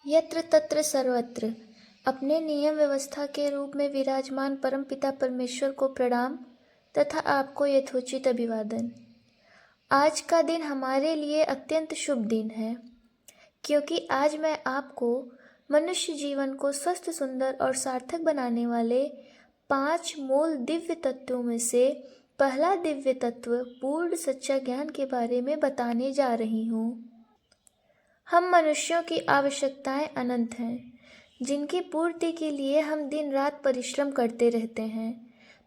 यत्र तत्र सर्वत्र अपने नियम व्यवस्था के रूप में विराजमान परमपिता परमेश्वर को प्रणाम तथा आपको यथोचित अभिवादन। आज का दिन हमारे लिए अत्यंत शुभ दिन है, क्योंकि आज मैं आपको मनुष्य जीवन को स्वस्थ, सुंदर और सार्थक बनाने वाले 5 मूल दिव्य तत्वों में से पहला दिव्य तत्व पूर्ण सच्चा ज्ञान के बारे में बताने जा रही हूँ। हम मनुष्यों की आवश्यकताएं अनंत हैं, जिनकी पूर्ति के लिए हम दिन रात परिश्रम करते रहते हैं,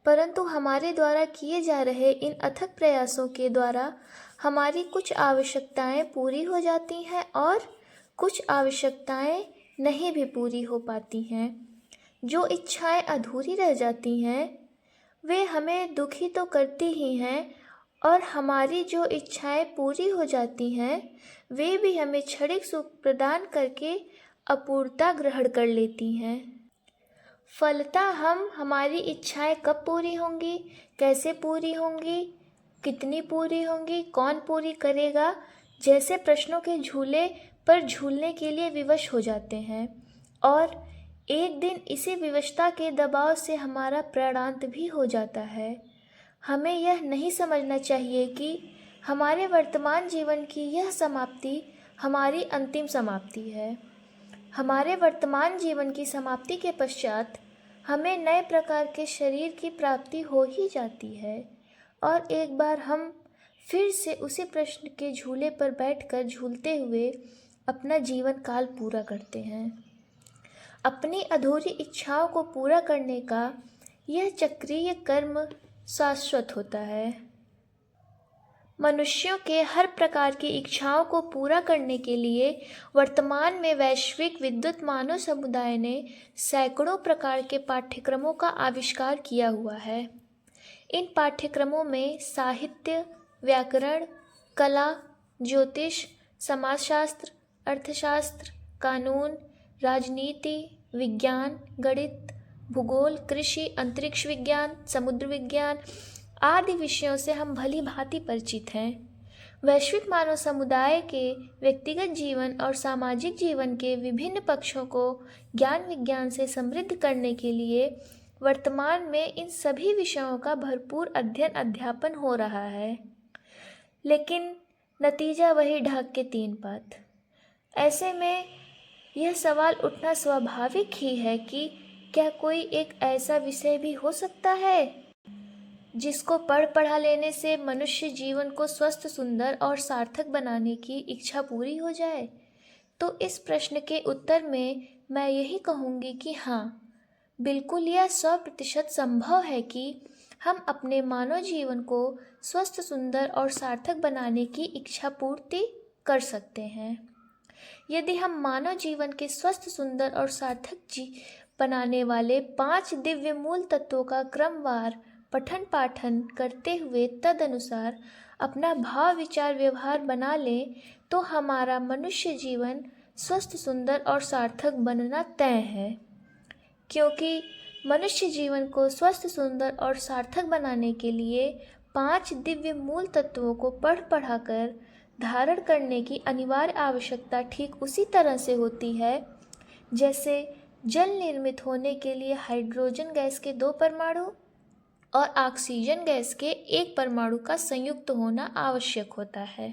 परंतु हमारे द्वारा किए जा रहे इन अथक प्रयासों के द्वारा हमारी कुछ आवश्यकताएं पूरी हो जाती हैं और कुछ आवश्यकताएं नहीं भी पूरी हो पाती हैं। जो इच्छाएं अधूरी रह जाती हैं वे हमें दुखी तो करती ही हैं, और हमारी जो इच्छाएं पूरी हो जाती हैं वे भी हमें क्षणिक सुख प्रदान करके अपूर्णता ग्रहण कर लेती हैं। फलतः हम हमारी इच्छाएं कब पूरी होंगी, कैसे पूरी होंगी, कितनी पूरी होंगी, कौन पूरी करेगा जैसे प्रश्नों के झूले पर झूलने के लिए विवश हो जाते हैं, और एक दिन इसी विवशता के दबाव से हमारा प्राणांत भी हो जाता है। हमें यह नहीं समझना चाहिए कि हमारे वर्तमान जीवन की यह समाप्ति हमारी अंतिम समाप्ति है। हमारे वर्तमान जीवन की समाप्ति के पश्चात हमें नए प्रकार के शरीर की प्राप्ति हो ही जाती है, और एक बार हम फिर से उसी प्रश्न के झूले पर बैठकर झूलते हुए अपना जीवन काल पूरा करते हैं। अपनी अधूरी इच्छाओं को पूरा करने का यह चक्रीय कर्म शाश्वत होता है। मनुष्यों के हर प्रकार की इच्छाओं को पूरा करने के लिए वर्तमान में वैश्विक विद्युत मानव समुदाय ने सैकड़ों प्रकार के पाठ्यक्रमों का आविष्कार किया हुआ है। इन पाठ्यक्रमों में साहित्य, व्याकरण, कला, ज्योतिष, समाजशास्त्र, अर्थशास्त्र, कानून, राजनीति, विज्ञान, गणित, भूगोल, कृषि, अंतरिक्ष विज्ञान, समुद्र विज्ञान आदि विषयों से हम भली भांति परिचित हैं। वैश्विक मानव समुदाय के व्यक्तिगत जीवन और सामाजिक जीवन के विभिन्न पक्षों को ज्ञान विज्ञान से समृद्ध करने के लिए वर्तमान में इन सभी विषयों का भरपूर अध्ययन अध्यापन हो रहा है, लेकिन नतीजा वही ढाक के 3 पात। ऐसे में यह सवाल उठना स्वाभाविक ही है कि क्या कोई एक ऐसा विषय भी हो सकता है जिसको पढ़ा लेने से मनुष्य जीवन को स्वस्थ, सुंदर और सार्थक बनाने की इच्छा पूरी हो जाए? तो इस प्रश्न के उत्तर में मैं यही कहूँगी कि हाँ, बिल्कुल यह 100% संभव है कि हम अपने मानव जीवन को स्वस्थ, सुंदर और सार्थक बनाने की इच्छा पूर्ति कर सकते हैं। यदि हम मानव जीवन के स्वस्थ, सुंदर और सार्थक बनाने वाले 5 दिव्य मूल तत्वों का क्रमवार पठन पाठन करते हुए तदनुसार अपना भाव विचार व्यवहार बना लें, तो हमारा मनुष्य जीवन स्वस्थ, सुंदर और सार्थक बनना तय है। क्योंकि मनुष्य जीवन को स्वस्थ, सुंदर और सार्थक बनाने के लिए 5 दिव्य मूल तत्वों को पढ़ाकर धारण करने की अनिवार्य आवश्यकता ठीक उसी तरह से होती है जैसे जल निर्मित होने के लिए हाइड्रोजन गैस के 2 परमाणु और ऑक्सीजन गैस के 1 परमाणु का संयुक्त होना आवश्यक होता है।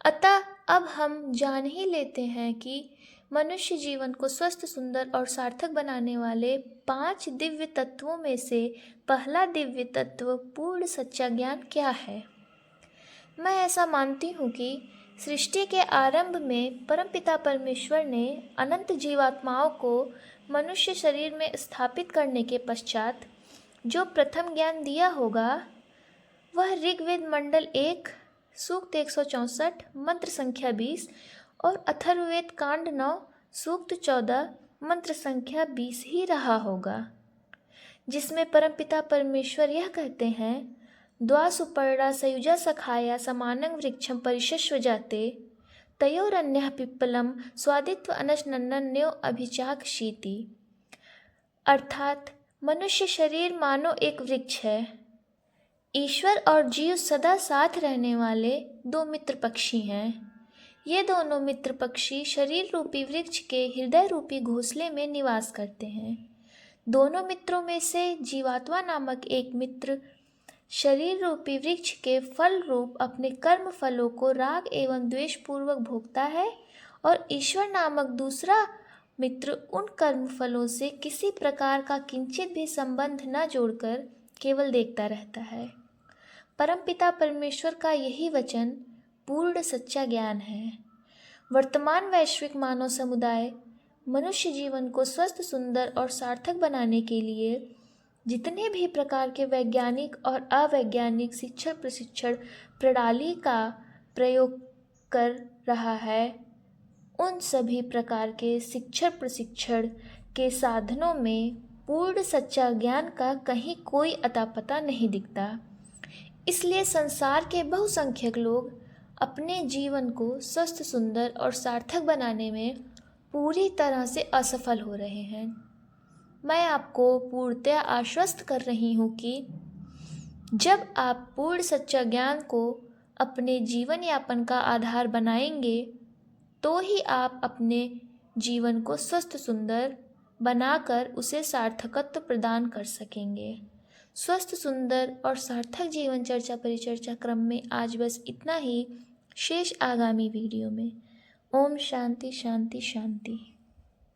अतः अब हम जान ही लेते हैं कि मनुष्य जीवन को स्वस्थ, सुंदर और सार्थक बनाने वाले 5 दिव्य तत्वों में से पहला दिव्य तत्व पूर्ण सच्चा ज्ञान क्या है। मैं ऐसा मानती हूँ कि सृष्टि के आरंभ में परमपिता परमेश्वर ने अनंत जीवात्माओं को मनुष्य शरीर में स्थापित करने के पश्चात जो प्रथम ज्ञान दिया होगा वह ऋग्वेद मंडल 1 सूक्त 164 मंत्र संख्या 20 और अथर्ववेद कांड 9 सूक्त 14 मंत्र संख्या 20 ही रहा होगा, जिसमें परमपिता परमेश्वर यह कहते हैं, द्वासुपर्णा सयुजा सखाया समानं वृक्षं परिशस्व जाते तयोरन्यः पिप्पलम स्वादित्व अनशनन्यो अभिचाक्षीति। अर्थात मनुष्य शरीर मानो एक वृक्ष है। ईश्वर और जीव सदा साथ रहने वाले 2 मित्र पक्षी हैं। ये दोनों मित्र पक्षी शरीर रूपी वृक्ष के हृदय रूपी घोंसले में निवास करते हैं। दोनों मित्रों में से जीवात्मा नामक एक मित्र शरीर रूपी वृक्ष के फल रूप अपने कर्म फलों को राग एवं द्वेष पूर्वक भोगता है और ईश्वर नामक दूसरा मित्र उन कर्म फलों से किसी प्रकार का किंचित भी संबंध न जोड़कर केवल देखता रहता है। परमपिता परमेश्वर का यही वचन पूर्ण सच्चा ज्ञान है। वर्तमान वैश्विक मानव समुदाय मनुष्य जीवन को स्वस्थ, सुंदर और सार्थक बनाने के लिए जितने भी प्रकार के वैज्ञानिक और अवैज्ञानिक शिक्षण प्रशिक्षण प्रणाली का प्रयोग कर रहा है, उन सभी प्रकार के शिक्षण प्रशिक्षण के साधनों में पूर्ण सच्चा ज्ञान का कहीं कोई अता पता नहीं दिखता। इसलिए संसार के बहुसंख्यक लोग अपने जीवन को स्वस्थ, सुंदर और सार्थक बनाने में पूरी तरह से असफल हो रहे हैं। मैं आपको पूर्णतया आश्वस्त कर रही हूँ कि जब आप पूर्ण सच्चा ज्ञान को अपने जीवन यापन का आधार बनाएंगे तो ही आप अपने जीवन को स्वस्थ, सुंदर बनाकर उसे सार्थकत्व प्रदान कर सकेंगे। स्वस्थ, सुंदर और सार्थक जीवन चर्चा परिचर्चा क्रम में आज बस इतना ही। शेष आगामी वीडियो में। ओम शांति शांति शांति।